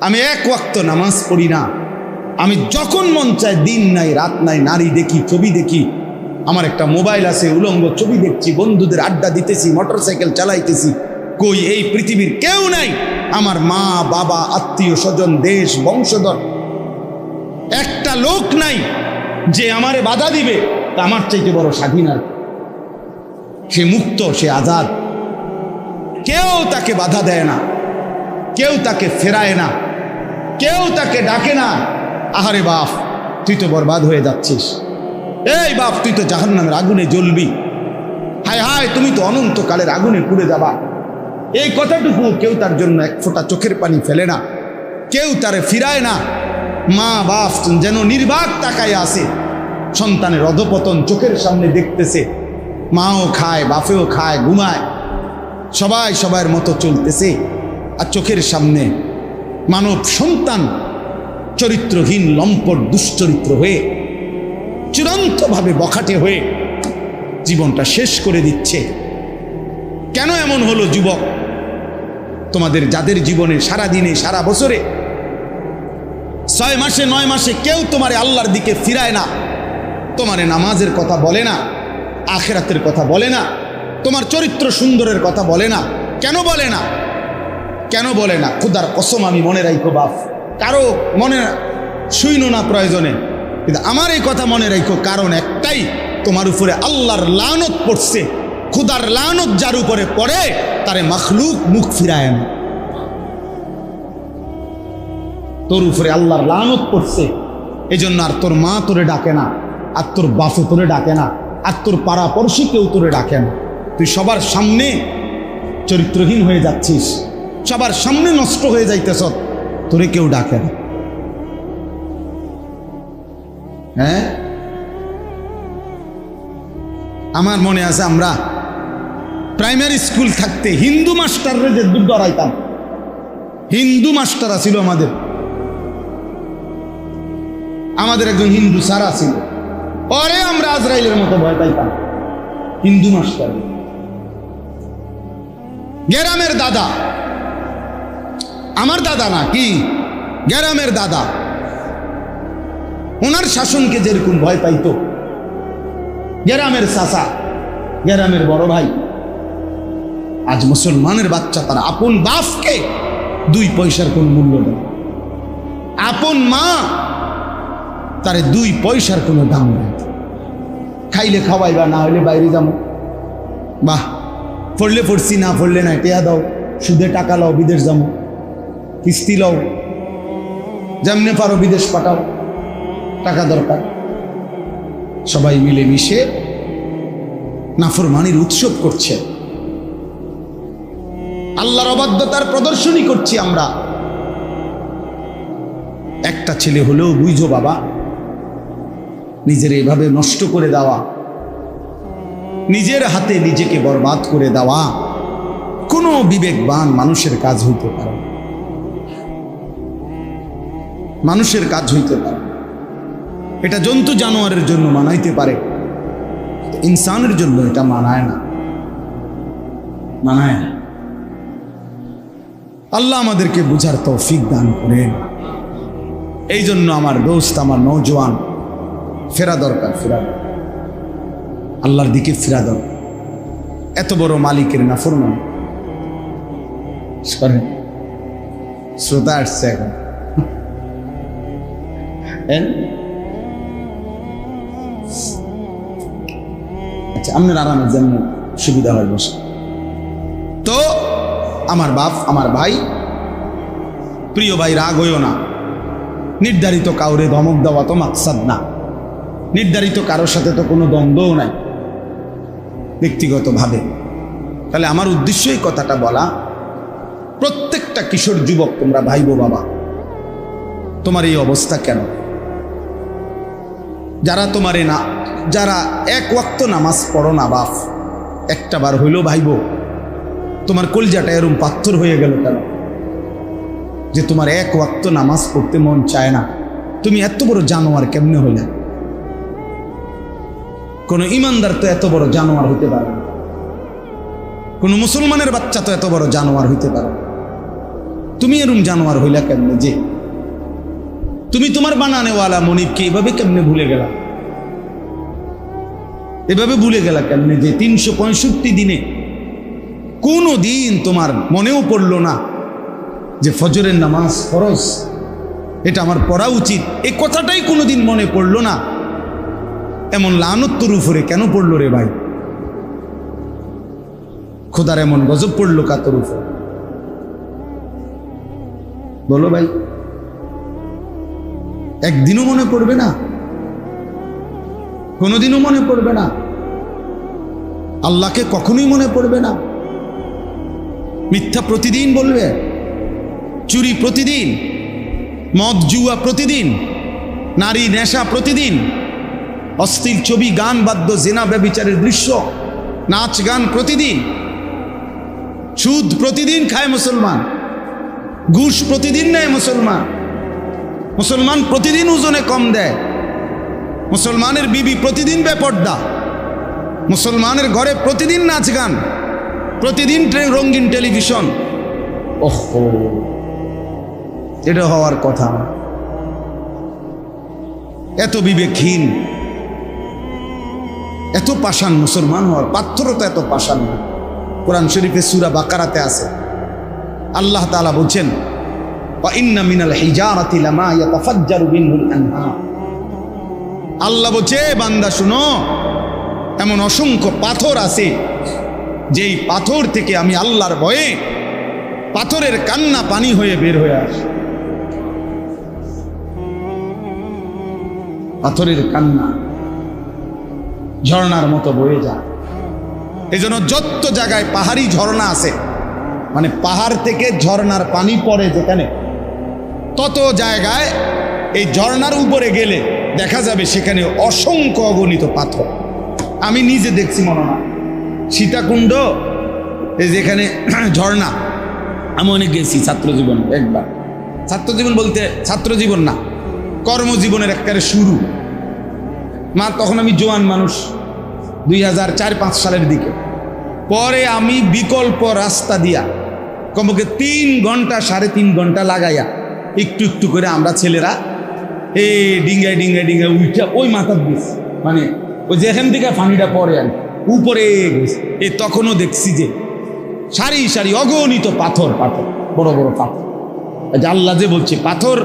আমি এক ওয়াক্ত নামাজ পড়ি না, আমি যখন মন চায়, দিন নাই রাত নাই, নারী দেখি, ছবি দেখি, আমার একটা মোবাইল আছে, উলঙ্গ ছবি দেখছি, বন্ধুদের আড্ডা দিতেছি, মোটরসাইকেল চালাইতেছি। কই এই পৃথিবীর কেউ নাই, আমার মা বাবা আত্মীয় স্বজন দেশ বংশধর একটা লোক নাই যে আমারে বাধা দিবে। তা আমার চাইতে বড় স্বাধীন আর সে মুক্ত, সে আজাদ। কেউ তাকে বাধা দেয় না, কেউ তাকে ফেরায় না, কেউ তাকে ডাকে না, আহারে বাপ তুই তো বরবাদ হয়ে যাচ্ছিস, এই বাপ তুই তো জাহান্নামের আগুনে জ্বলবি, হায় হায় তুমি তো অনন্তকালের আগুনে পুড়ে যাবা। এই কথাটুকু কেউ তার জন্য এক ফোঁটা চোখের পানি ফেলে না, কেউ তারে ফিরায় না। মা বাপ যেন নির্বাক তাকায় আসে, সন্তানের অধপতন চোখের সামনে দেখতেছে, মাও খায়, বাপেও খায়, ঘুমায়, সবাই সবার মতো চলতেছে, আর চোখের সামনে মানব সন্তান চরিত্রহীন, লম্পট, দুশ্চরিত্র হয়ে, চূড়ান্তভাবে বখাটে হয়ে জীবনটা শেষ করে দিচ্ছে। কেন এমন হলো যুবক? তোমাদের যাদের জীবনে সারা দিনে সারা বছরে 6 মাসে 9 মাসে কেউ তোমারে আল্লাহর দিকে ফিরায় না, তোমারে নামাজের কথা বলে না, আখিরাতের কথা বলে না, তোমার চরিত্র সুন্দরের কথা বলে না। কেন বলে না? কেন বলে না? খোদার কসম আমি মনে রাখো বাপ, কারো মনে শুইনো না প্রয়োজনে, কিন্তু আমার এই কথা মনে রাখো, কারণ একটাই, তোমার উপরে আল্লাহর লানত পড়ছে। খোদার লানত যার উপরে পড়ে তারে মাখলুক মুখ ফিরায় না। তোর উপরে আল্লাহর লানত পড়ছে, এজন্য আর তোর মা তোরে ডাকে না, আর তোর বাপে তোরে ডাকে না, আর তোর পাড়া পড়শি কেউ তোরে ডাকে না। তুই সবার সামনে চরিত্রহীন হয়ে যাচ্ছিস, সবার সামনে নষ্ট হয়ে যাইতেছ, তোরে কেউ ডাকে না। হ্যাঁ, আমার মনে আছে আমরা প্রাইমারি স্কুল থাকতে হিন্দু মাস্টাররা যে দুধ ডরাইতাম, হিন্দু মাস্টার ছিল আমাদের একজন হিন্দু স্যার ছিল, পরে আমরা আজরাইলের মতো ভয় পাইতাম। হিন্দু মাস্টার, গ্রামের দাদা, আমার দাদা না কি, গ্রামের দাদা, ওনার শাসনকে যেরকম ভয় পাইতো, গ্রামের চাচা, গ্রামের বড় ভাই, আজ মুসলমানের বাচ্চা তারা আপন বাপকে 2 পয়সার কোন মূল্য দেয়, আপন মা তারে 2 পয়সার কোনো দাম নেই। খাইলে খাওয়াইবা, না হইলে বাইরে যাবো, বাহ পড়লে পড়ছি, না পড়লে না, টেয়া দাও, সুদে টাকা লাও, বিদেশ যাবো, কিস্তি লাও, যেমনে পারো বিদেশ পাঠাও, টাকা দরকার। সবাই মিলে মিশে নাফরমানির উৎসব করছে, আল্লাহর অবাধ্যতার প্রদর্শনী করছি আমরা। একটা ছেলে হলেও বুঝো বাবা, নিজের এভাবে নষ্ট করে দেওয়া, নিজের হাতে নিজেকে বরবাদ করে দেওয়া কোনো বিবেকবান মানুষের কাজ হইতে পারে, মানুষের কাজ হইতে পারে। এটা জন্তু জানোয়ারের জন্য মানাইতে পারে, ইনসানের জন্য এটা মানায় না, মানায় না। আল্লাহ আমাদেরকে বুঝার তৌফিক দান করেন। এই জন্য আমার দোস্ত, আমার নওজোয়ান, ফেরা দরকার, ফেরা আল্লাহর দিকে ফেরা দরকার। এত বড় মালিকের নাফরমানি করেন। শ্রোতা আসছে এখন, আচ্ছা আপনার আরামের জন্য সুবিধা হয় বসে। তো আমার বাপ, আমার ভাই, প্রিয় ভাই, রাগ হইও না। নির্ধারিত কাউরে ধমক দেওয়া তো মাকসাদ না, নির্ধারিত কারোর সাথে তো কোনো দ্বন্দ্বও নাই ব্যক্তিগতভাবে। তাহলে আমার উদ্দেশ্য এই কথাটা বলা, প্রত্যেকটা কিশোর যুবক তোমরা ভাইবো বাবা, তোমার এই অবস্থা কেন? যারা তোমারে না, যারা 1 ওয়াক্ত নামাজ পড়ো না বাপ, একটা বার হইলেও ভাইবো, তোমার কলজাটা এরম পাথর হয়ে গেল কেন যে তোমার 1 ওয়াক্ত নামাজ পড়তে মন চায় না? তুমি এত বড় জানোয়ার কেমনে হইলে? কোন ইমানদার তো এত বড় জানোয়ার হইতে পারে না, কোন মুসলমানের বাচ্চা তো এত বড় জানোয়ার হইতে পারে। তুমি এরম জানোয়ার হইলা কেমনে যে তুমি তোমার বানানেওয়ালা মনিবকে এভাবে কেমনে ভুলে গেলা? এভাবে ভুলে গেলা কেমনে যে 365 দিনে কোনো দিন তোমার মনেও পড়লো না যে ফজরের নামাজ ফরজ, এটা আমার পড়া উচিত, এই কথাটাই কোনোদিন মনে পড়লো না। এমন লানত তোর উপরে কেন পড়লো রে ভাই? খোদার এমন গজব পড়লো কাতর উপর, বলো ভাই? একদিনও মনে পড়বে না, কোনোদিনও মনে পড়বে না, আল্লাহকে কখনোই মনে পড়বে না। মিথ্যা প্রতিদিন বলবে, চুরি প্রতিদিন, মদ জুয়া প্রতিদিন, নারী নেশা প্রতিদিন, অশ্লীল ছবি গান বাদ্য জেনা ব্যভিচারের দৃশ্য, নাচ গান প্রতিদিন, সুদ প্রতিদিন খায় মুসলমান, ঘুষ প্রতিদিন নেয় মুসলমান, মুসলমান প্রতিদিন ওজনে কম দেয়, মুসলমানের বিবি প্রতিদিন বেপর্দা, মুসলমানের ঘরে প্রতিদিন নাচ গান, প্রতিদিন রঙিন টেলিভিশন। ওহো, এটা হওয়ার কথা? এত বিবেকহীন, এত পাষাণ মুসলমান হওয়ার পাত্রতা এত পাষাণ না। কোরআন শরীফে সূরা বাকারাতে আছে, আল্লাহ তাআলা বলছেন ওয়া ইন্না মিনাল হিজারাতি লামা ইয়াতাফাজ্জারু মিনহুল আনহার। আল্লাহ বলছে, বান্দা শুনো, এমন অসংখ্য পাথর আছে যেই পাথর থেকে আমি আল্লাহর ভয়ে পাথরের কান্না পানি হয়ে বের হয়ে আসে। পাথরের কান্না ঝর্ণার মতো বয়ে যায়। এই জন্য যত জায়গায় পাহাড়ি ঝর্ণা আছে, মানে পাহাড় থেকে ঝর্ণার পানি পড়ে যেখানে, তত জায়গায় এই ঝর্ণার উপরে গেলে দেখা যাবে সেখানে অসংখ্য অগণিত পাথর। আমি নিজে দেখছি, মনে হয় সীতাকুণ্ড, এই যেখানে ঝর্ণা, আমি অনেক গেছি ছাত্রজীবন, একবার। ছাত্রজীবন বলতে ছাত্রজীবন না, কর্মজীবনের একেবারে শুরু। তখন আমি জোয়ান মানুষ, 2004-05 সালের দিকে। পরে আমি বিকল্প রাস্তা দিয়া কমপক্ষে 3 ঘন্টা 3.5 ঘন্টা লাগাইয়া একটু একটু করে আমরা ছেলেরা এই ডিঙ্গায় ডিঙ্গায় ডিঙ্গায় উঠা ওই মাথার দিস, মানে ওই যেখান থেকে পানিটা পড়ে আর উপরে গেছে। এই তখনও দেখছি যে সারি সারি অগণিত পাথর, পাথর, বড় বড় পাথর। আল্লাহ যে বলছে পাথর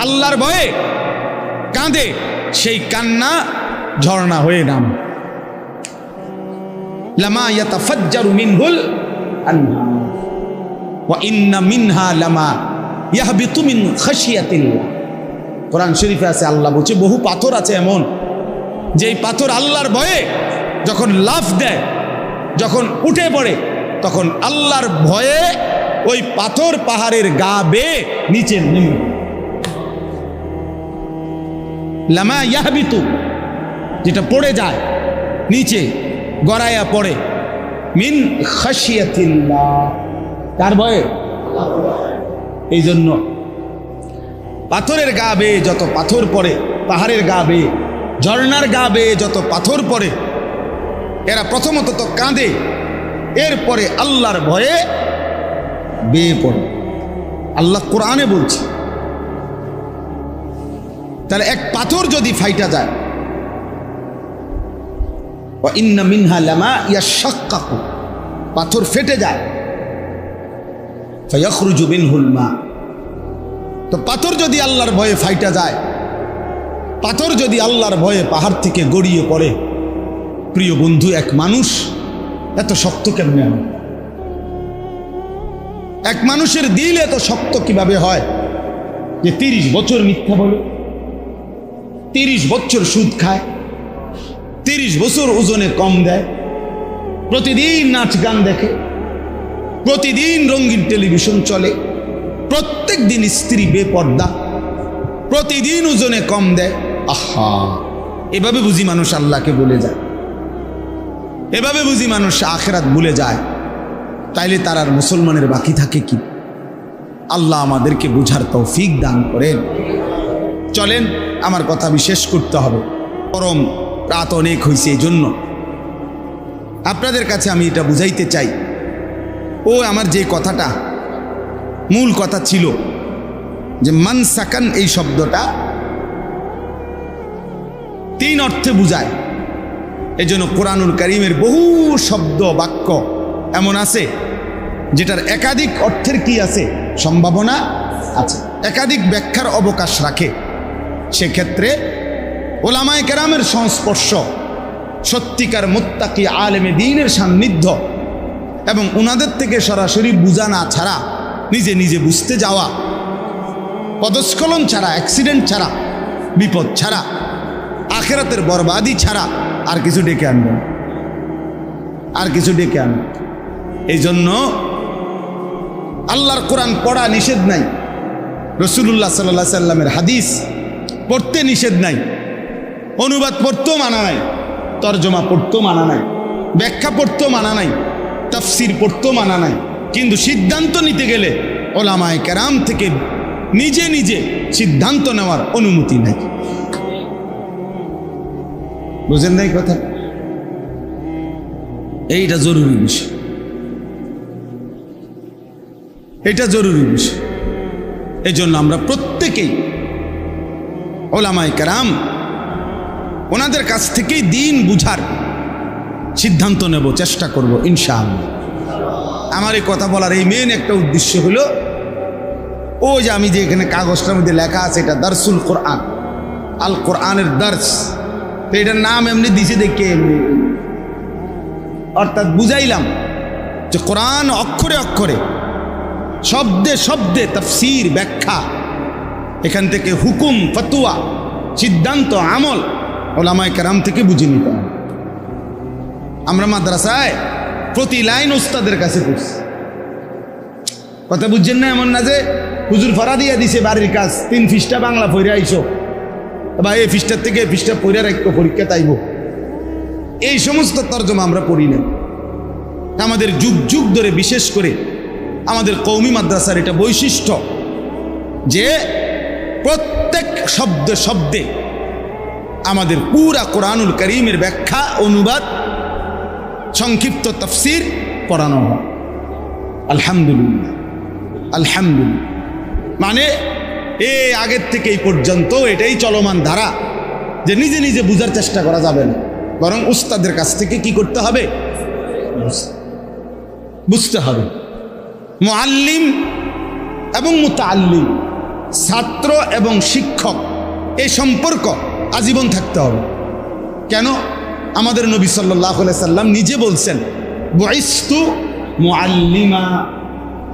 আল্লাহর ভয়ে কাঁদে, সেই কান্না ঝর্ণা হয়ে নাম। লামা ইয়াতাফাজ্জারু মিনহুল আনহার ওয়া ইন্না মিনহা লামা ইয়াহবিতু মিন খাশিয়াতিল্লাহ। কোরআন শরীফে আছে, আল্লাহ বলছে বহু পাথর আছে এমন, যেই পাথর আল্লাহর ভয়ে যখন লাফ দেয়, যখন উঠে পড়ে, তখন আল্লাহর ভয়ে ওই পাথর পাহাড়ের গা বেয়ে নিচে নেমে। লামা ইয়াহবিতু, যেটা পড়ে যায় নিচে, গড়াইয়া পড়ে, মিন খাশিয়াতিল্লাহ, কার ভয়ে? এই জন্য পাথরের গা বেয়ে যত পাথর পড়ে, পাহাড়ের গা বেয়ে, ঝর্ণার গা বেয়ে যত পাথর পড়ে, এরা প্রথমত তো কাঁদে, এরপরে আল্লাহর ভয়ে বেয়ে পড়ে। আল্লাহ কোরআনে বলছে। তাহলে এক পাথর যদি ফাইটা যায়, ওয়া ইন্না মিনহা লামা ইয়াশাক্কাকু, পাথর ফেটে যায়, ফায়াখরুজু মিনহুল মা। তো পাথর যদি আল্লাহর ভয়ে ফাইটা যায়, পাথর যদি আল্লাহর ভয়ে পাহাড় থেকে গড়িয়ে পড়ে, প্রিয় বন্ধু, এক মানুষ এত শক্ত কেমনে হয়? এক মানুষের দিল এত শক্ত কিভাবে হয় যে 30 বছর মিথ্যা বলে, 30 বছর সুদ খায়, 30 বছর ওজনে কম দেয়, প্রতিদিন নাচ গান দেখে, প্রতিদিন রঙিন টেলিভিশন চলে, প্রত্যেক দিন স্ত্রী বেপর্দা, প্রতিদিন ওজনে কম দেয়। আহা, এভাবে বুঝি মানুষ আল্লাহকে ভুলে যায়, এভাবে বুঝি মানুষ আখিরাত ভুলে যায়। তাইলে তার আর মুসলমানের বাকি থাকে কি? আল্লাহ আমাদেরকে বুঝার তৌফিক দান করেন। চলেন, আমার কথা আমি শেষ করতে হবে, গরম রাত অনেক হয়েছে, এই জন্য আপনাদের কাছে আমি এটা বুঝাইতে চাই। ও আমার যে কথাটা, মূল কথা ছিল যে মানসাকান এই শব্দটা 3 অর্থে বুঝায়। এই জন্য কোরআনুল কারীমের বহু শব্দ বাক্য এমন আছে যেটার একাধিক অর্থের কি আছে, সম্ভাবনা আছে, একাধিক ব্যাখ্যার অবকাশ রাখে। সেক্ষেত্রে ওলামায়ে কেরামের সংস্পর্শ, সত্যিকার মুত্তাকি আলেমে দ্বীনের সান্নিধ্য এবং উনাদের থেকে সরাসরি বুঝা না ছাড়া, নিজে নিজে বুঝতে যাওয়া, পদস্খলন ছাড়া, অ্যাক্সিডেন্ট ছাড়া, বিপদ ছাড়া, আখেরাতের বরবাদি ছাড়া আর কিছু ডেকে আনবেন, আর কিছু ডেকে আনবেন। এই জন্য আল্লাহর কোরআন পড়া নিষেধ নাই, রাসূলুল্লাহ সাল্লাল্লাহু আলাইহি সাল্লামের হাদিস পড়তে নিষেধ নাই, অনুবাদ পড়তেও মানা নাই, তরজমা পড়তেও মানা নাই, ব্যাখ্যা পড়তেও মানা নাই, তাফসির পড়তেও মানা নাই। কিন্তু সিদ্ধান্ত নিতে গেলে ওলামায়ে কেরাম থেকে নিজে নিজে সিদ্ধান্ত নেওয়ার অনুমতি নাই। বুঝেন নাই কথা? এইটা জরুরি বিষয়, এটা জরুরি বিষয়। এই জন্য আমরা প্রত্যেকেই ওলামায়ে কেরাম ওনাদের কাছ থেকেই দিন বুঝার সিদ্ধান্ত নেব, চেষ্টা করব ইনশাআল্লাহ। আমার এই কথা বলার এই মেন একটা উদ্দেশ্য হলো, ও যে আমি যে এখানে কাগজটার মধ্যে লেখা আছে এটা দারসুল কোরআন, আল কোরআনের দার্স, তো এটার নাম এমনি দিছে দেখে এমনি, অর্থাৎ বুঝাইলাম যে কোরআন অক্ষরে অক্ষরে, শব্দে শব্দে তাফসীর ব্যাখ্যা, এখান থেকে হুকুম ফতোয়া সিদ্ধান্ত আমল ওলামায়ে কেরাম থেকে বুঝে নিতে হবে। আমরা মাদ্রাসায় প্রতি লাইন উস্তাদের কাছে পড়ছি, কথা বুঝছেন না? এমন না যে হুজুর ফরা দিয়া দিছে বাড়ির কাজ, 3 পৃষ্ঠা বাংলা পড়ে আইসো বা এই পৃষ্ঠার থেকে এই পৃষ্ঠা পড়ে রাখো, পরীক্ষা তাইব, এই সমস্ত তর্জমা আমরা পড়ি না। আমাদের যুগ যুগ ধরে, বিশেষ করে আমাদের কওমি মাদ্রাসার এটা বৈশিষ্ট্য যে প্রত্যেক শব্দে শব্দে আমাদের পুরা কোরআনুল কারীমের ব্যাখ্যা, অনুবাদ, সংক্ষিপ্ত তাফসীর পড়ানো হয়। আলহামদুলিল্লাহ, আলহামদুলিল্লাহ। মানে এই আগের থেকে এই পর্যন্ত এটাই চলমান ধারা যে নিজে নিজে বুঝার চেষ্টা করা যাবে না, বরং উস্তাদের কাছ থেকে কি করতে হবে, বুঝতে হবে। মুআল্লিম এবং মুতাআল্লিম, ছাত্র এবং শিক্ষক, এই সম্পর্ক আজীবন থাকতে হবে। কেন? আমাদের নবী সাল্লাল্লাহু আলাইহি সাল্লাম নিজে বলছেন, বুইসতু মুআল্লিমা,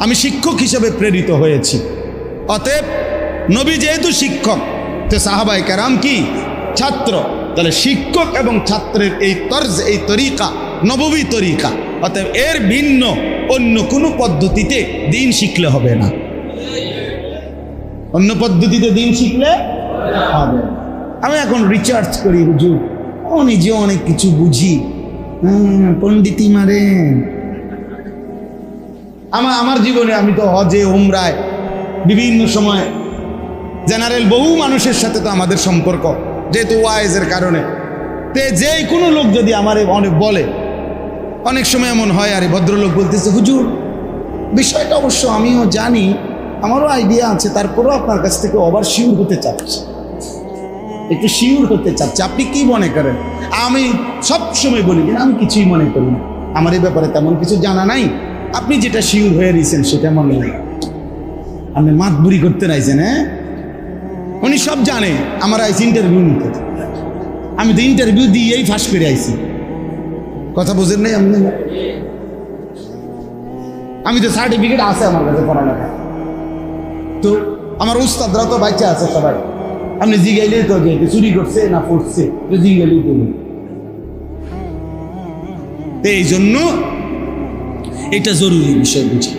আমি শিক্ষক হিসেবে প্রেরিত হয়েছি। অতএব নবী যেহেতু শিক্ষক, তো সাহাবায়ে কেরাম কি ছাত্র, তাহলে শিক্ষক এবং ছাত্রের এই তর্জ, এই তরিকা নববী তরিকা। অতএব এর ভিন্ন অন্য কোনো পদ্ধতিতে দিন শিখলে হবে না, অন্য পদ্ধতিতে দিন শিখলে হবে। আমি এখন রিসার্চ করি হুজুর, ও নিজে অনেক কিছু বুঝি, পণ্ডিতি মারে। আমার জীবনে আমি তো হজে, উমরায়, বিভিন্ন সময় জেনারেল বহু মানুষের সাথে তো আমাদের সম্পর্ক, যেহেতু ওয়াইজের কারণে, তে যে কোনো লোক যদি আমার অনেক বলে, অনেক সময় এমন হয়, আরে ভদ্রলোক বলতেছে হুজুর বিষয়টা অবশ্য আমিও জানি, আমারও আইডিয়া আছে, তারপরেও আপনার কাছ থেকে ওভার শিওর হতে চাচ্ছি, একটু শিওর হতে চাচ্ছি, আপনি কি মনে করেন? আমি সব সময় বলি যে আমি কিছুই মনে করি না, আমার এই ব্যাপারে তেমন কিছু জানা নাই, আপনি যেটা শিওর হয়ে রয়েছেন সেটা মনে হয়। আপনি মাতবুরি করতে রাইছেন, হ্যাঁ? উনি সব জানে, আমার আইসি ইন্টারভিউ নিতে, আমি তো ইন্টারভিউ দিয়েই ফাঁস করে আইছি, কথা বোঝেন নাই আপনি? আমি তো সার্টিফিকেট আছে আমার কাছে পড়ালেখা, তো আমার উস্তাদরা তো বাচ্চা আছে সবাই, আপনি জিগাইলেই তো যে চুরি করছে না পড়ছে, জিগাইলেই তো। এই জন্য এটা জরুরি বিষয় বুঝি।